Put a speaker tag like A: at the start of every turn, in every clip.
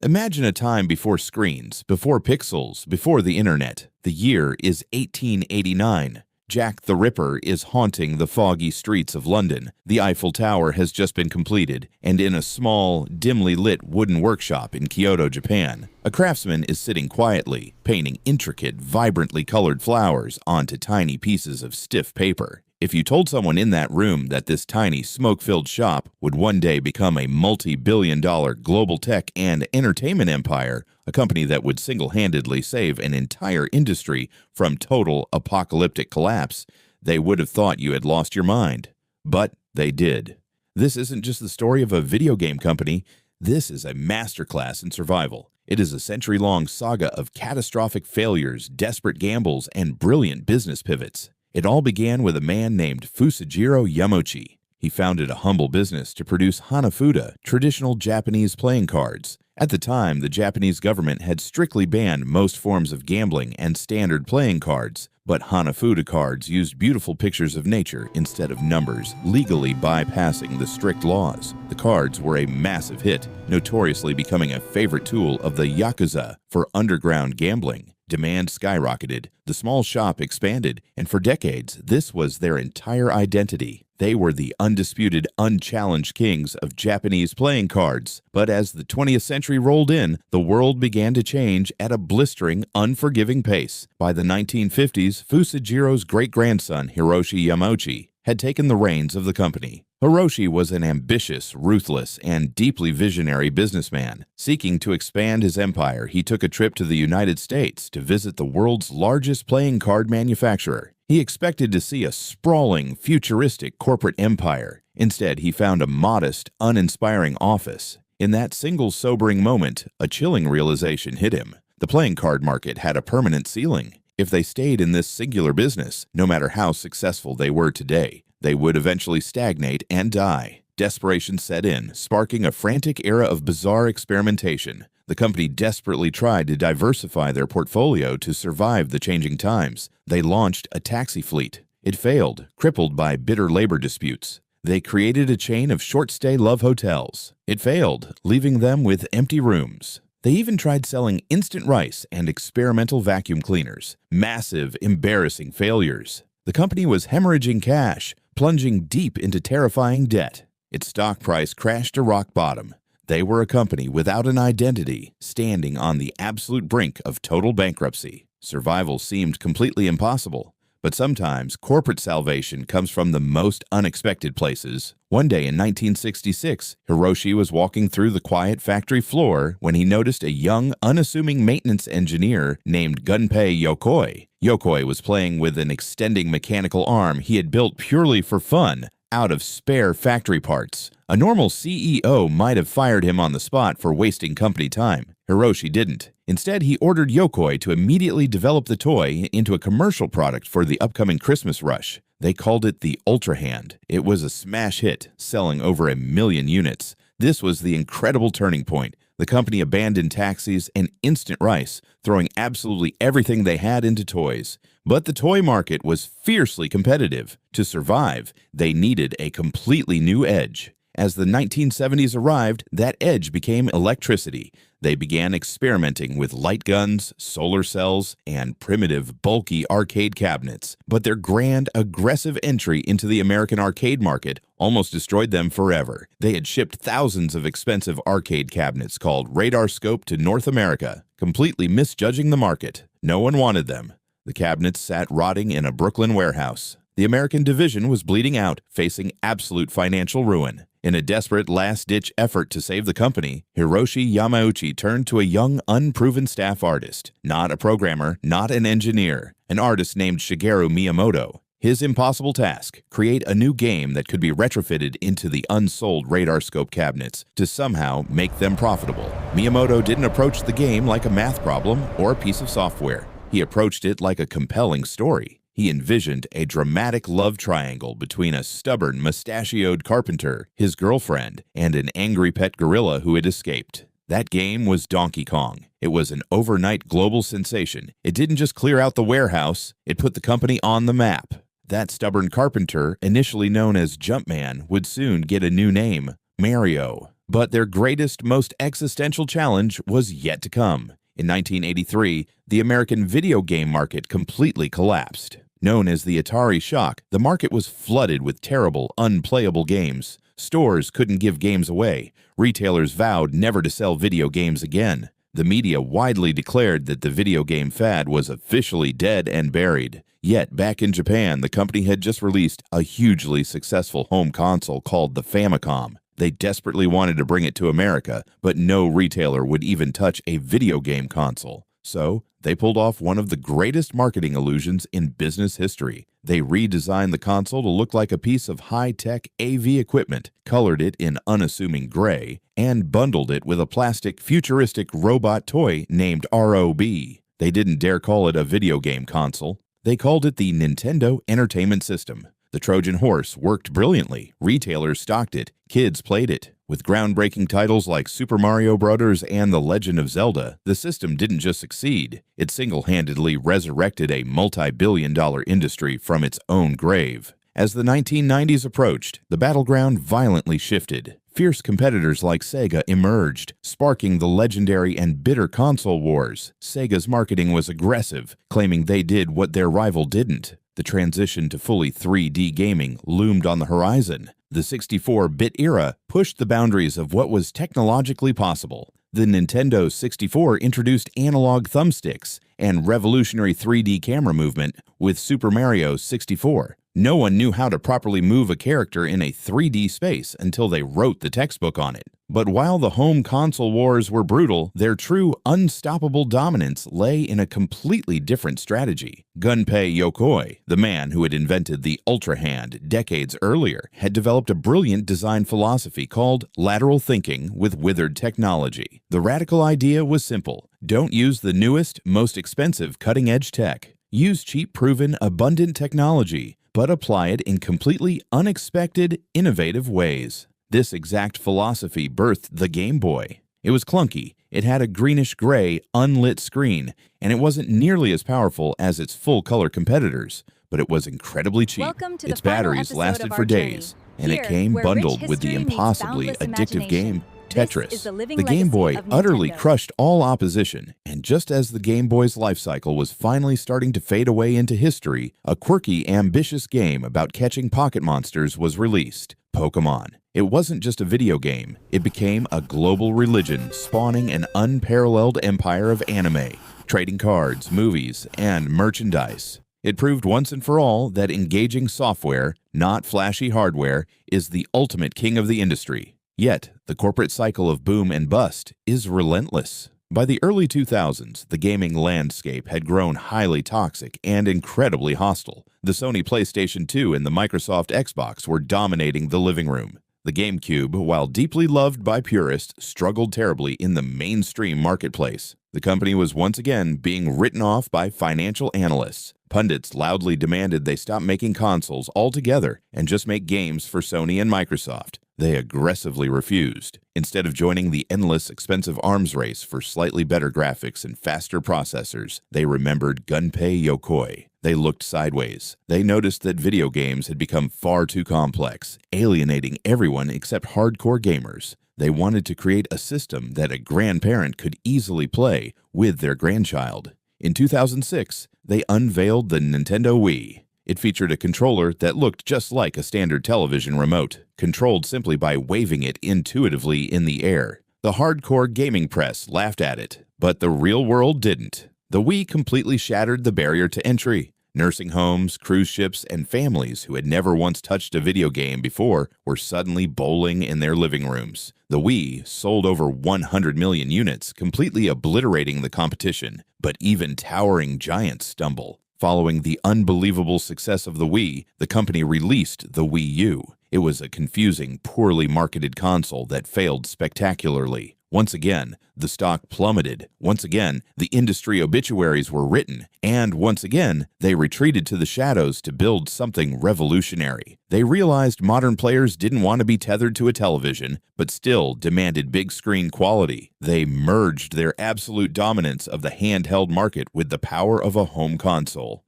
A: Imagine a time before screens, before pixels, before the internet. The year is 1889. Jack the Ripper is haunting the foggy streets of London. The Eiffel Tower has just been completed, and in a small, dimly lit wooden workshop in Kyoto, Japan, a craftsman is sitting quietly, painting intricate, vibrantly colored flowers onto tiny pieces of stiff paper. If you told someone in that room that this tiny, smoke-filled shop would one day become a multi-billion-dollar global tech and entertainment empire, a company that would single-handedly save an entire industry from total apocalyptic collapse, they would have thought you had lost your mind. But they did. This isn't just the story of a video game company. This is a masterclass in survival. It is a century-long saga of catastrophic failures, desperate gambles, and brilliant business pivots. It all began with a man named Fusajiro Yamauchi. He founded a humble business to produce Hanafuda, traditional Japanese playing cards. At the time, the Japanese government had strictly banned most forms of gambling and standard playing cards, but Hanafuda cards used beautiful pictures of nature instead of numbers, legally bypassing the strict laws. The cards were a massive hit, notoriously becoming a favorite tool of the Yakuza for underground gambling. Demand skyrocketed, the small shop expanded, and for decades, this was their entire identity. They were the undisputed, unchallenged kings of Japanese playing cards. But as the 20th century rolled in, the world began to change at a blistering, unforgiving pace. By the 1950s, Fusajiro's great-grandson, Hiroshi Yamauchi, had taken the reins of the company. Hiroshi was an ambitious, ruthless, and deeply visionary businessman. Seeking to expand his empire, he took a trip to the United States to visit the world's largest playing card manufacturer. He expected to see a sprawling, futuristic corporate empire. Instead, he found a modest, uninspiring office. In that single sobering moment, a chilling realization hit him. The playing card market had a permanent ceiling. If they stayed in this singular business, no matter how successful they were today, they would eventually stagnate and die. Desperation set in, sparking a frantic era of bizarre experimentation. The company desperately tried to diversify their portfolio to survive the changing times. They launched a taxi fleet. It failed, crippled by bitter labor disputes. They created a chain of short-stay love hotels. It failed, leaving them with empty rooms. They even tried selling instant rice and experimental vacuum cleaners. Massive, embarrassing failures. The company was hemorrhaging cash, plunging deep into terrifying debt. Its stock price crashed to rock bottom. They were a company without an identity, standing on the absolute brink of total bankruptcy. Survival seemed completely impossible. But sometimes corporate salvation comes from the most unexpected places. One day in 1966, Hiroshi was walking through the quiet factory floor when he noticed a young, unassuming maintenance engineer named Gunpei Yokoi. Yokoi was playing with an extending mechanical arm he had built purely for fun, out of spare factory parts. A normal CEO might have fired him on the spot for wasting company time. Hiroshi didn't. Instead, he ordered Yokoi to immediately develop the toy into a commercial product for the upcoming Christmas rush. They called it the Ultra Hand. It was a smash hit, selling over 1 million units. This was the incredible turning point. The company abandoned taxis and instant rice, throwing absolutely everything they had into toys. But the toy market was fiercely competitive. To survive, they needed a completely new edge. As the 1970s arrived, that edge became electricity. They began experimenting with light guns, solar cells, and primitive, bulky arcade cabinets. But their grand, aggressive entry into the American arcade market almost destroyed them forever. They had shipped thousands of expensive arcade cabinets called Radarscope to North America, completely misjudging the market. No one wanted them. The cabinets sat rotting in a Brooklyn warehouse. The American division was bleeding out, facing absolute financial ruin. In a desperate last-ditch effort to save the company, Hiroshi Yamauchi turned to a young, unproven staff artist. Not a programmer, not an engineer. An artist named Shigeru Miyamoto. His impossible task, create a new game that could be retrofitted into the unsold Radarscope cabinets to somehow make them profitable. Miyamoto didn't approach the game like a math problem or a piece of software. He approached it like a compelling story. He envisioned a dramatic love triangle between a stubborn, mustachioed carpenter, his girlfriend, and an angry pet gorilla who had escaped. That game was Donkey Kong. It was an overnight global sensation. It didn't just clear out the warehouse, it put the company on the map. That stubborn carpenter, initially known as Jumpman, would soon get a new name, Mario. But their greatest, most existential challenge was yet to come. In 1983, the American video game market completely collapsed. Known as the Atari Shock, the market was flooded with terrible, unplayable games. Stores couldn't give games away. Retailers vowed never to sell video games again. The media widely declared that the video game fad was officially dead and buried. Yet, back in Japan, the company had just released a hugely successful home console called the Famicom. They desperately wanted to bring it to America, but no retailer would even touch a video game console. So, they pulled off one of the greatest marketing illusions in business history. They redesigned the console to look like a piece of high-tech AV equipment, colored it in unassuming gray, and bundled it with a plastic, futuristic robot toy named ROB. They didn't dare call it a video game console. They called it the Nintendo Entertainment System. The Trojan horse worked brilliantly. Retailers stocked it. Kids played it. With groundbreaking titles like Super Mario Bros. And The Legend of Zelda, the system didn't just succeed, it single-handedly resurrected a multi-billion-dollar industry from its own grave. As the 1990s approached, the battleground violently shifted. Fierce competitors like Sega emerged, sparking the legendary and bitter console wars. Sega's marketing was aggressive, claiming they did what their rival didn't. The transition to fully 3D gaming loomed on the horizon. The 64-bit era pushed the boundaries of what was technologically possible. The Nintendo 64 introduced analog thumbsticks and revolutionary 3D camera movement with Super Mario 64. No one knew how to properly move a character in a 3D space until they wrote the textbook on it. But while the home console wars were brutal, their true unstoppable dominance lay in a completely different strategy. Gunpei Yokoi, the man who had invented the Ultra Hand decades earlier, had developed a brilliant design philosophy called lateral thinking with withered technology. The radical idea was simple: don't use the newest, most expensive cutting-edge tech. Use cheap, proven, abundant technology, but apply it in completely unexpected, innovative ways. This exact philosophy birthed the Game Boy. It was clunky, it had a greenish-gray, unlit screen, and it wasn't nearly as powerful as its full-color competitors, but it was incredibly cheap. Its batteries lasted for days, and it came bundled with the impossibly addictive game Tetris. The Game Boy utterly crushed all opposition, and just as the Game Boy's life cycle was finally starting to fade away into history, a quirky, ambitious game about catching pocket monsters was released: Pokémon. It wasn't just a video game, it became a global religion, spawning an unparalleled empire of anime, trading cards, movies, and merchandise. It proved once and for all that engaging software, not flashy hardware, is the ultimate king of the industry. Yet, the corporate cycle of boom and bust is relentless. By the early 2000s, the gaming landscape had grown highly toxic and incredibly hostile. The Sony PlayStation 2 and the Microsoft Xbox were dominating the living room. The GameCube, while deeply loved by purists, struggled terribly in the mainstream marketplace. The company was once again being written off by financial analysts. Pundits loudly demanded they stop making consoles altogether and just make games for Sony and Microsoft. They aggressively refused. Instead of joining the endless, expensive arms race for slightly better graphics and faster processors, they remembered Gunpei Yokoi. They looked sideways. They noticed that video games had become far too complex, alienating everyone except hardcore gamers. They wanted to create a system that a grandparent could easily play with their grandchild. In 2006, they unveiled the Nintendo Wii. It featured a controller that looked just like a standard television remote, controlled simply by waving it intuitively in the air. The hardcore gaming press laughed at it, but the real world didn't. The Wii completely shattered the barrier to entry. Nursing homes, cruise ships, and families who had never once touched a video game before were suddenly bowling in their living rooms. The Wii sold over 100 million units, completely obliterating the competition, but even towering giants stumble. Following the unbelievable success of the Wii, the company released the Wii U. It was a confusing, poorly marketed console that failed spectacularly. Once again, the stock plummeted. Once again, the industry obituaries were written. And once again, they retreated to the shadows to build something revolutionary. They realized modern players didn't want to be tethered to a television, but still demanded big screen quality. They merged their absolute dominance of the handheld market with the power of a home console,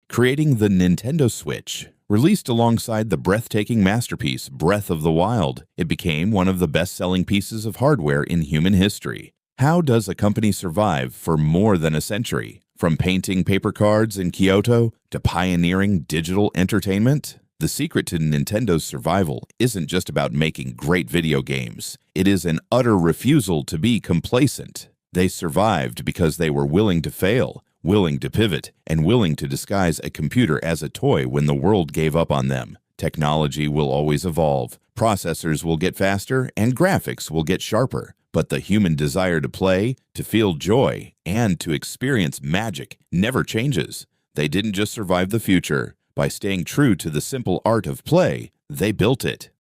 A: creating the Nintendo Switch. Released alongside the breathtaking masterpiece Breath of the Wild, it became one of the best-selling pieces of hardware in human history. How does a company survive for more than a century? From painting paper cards in Kyoto to pioneering digital entertainment? The secret to Nintendo's survival isn't just about making great video games. It is an utter refusal to be complacent. They survived because they were willing to fail, willing to pivot, and willing to disguise a computer as a toy when the world gave up on them. Technology will always evolve. Processors will get faster, and graphics will get sharper. But the human desire to play, to feel joy, and to experience magic never changes. They didn't just survive the future. By staying true to the simple art of play, they built it.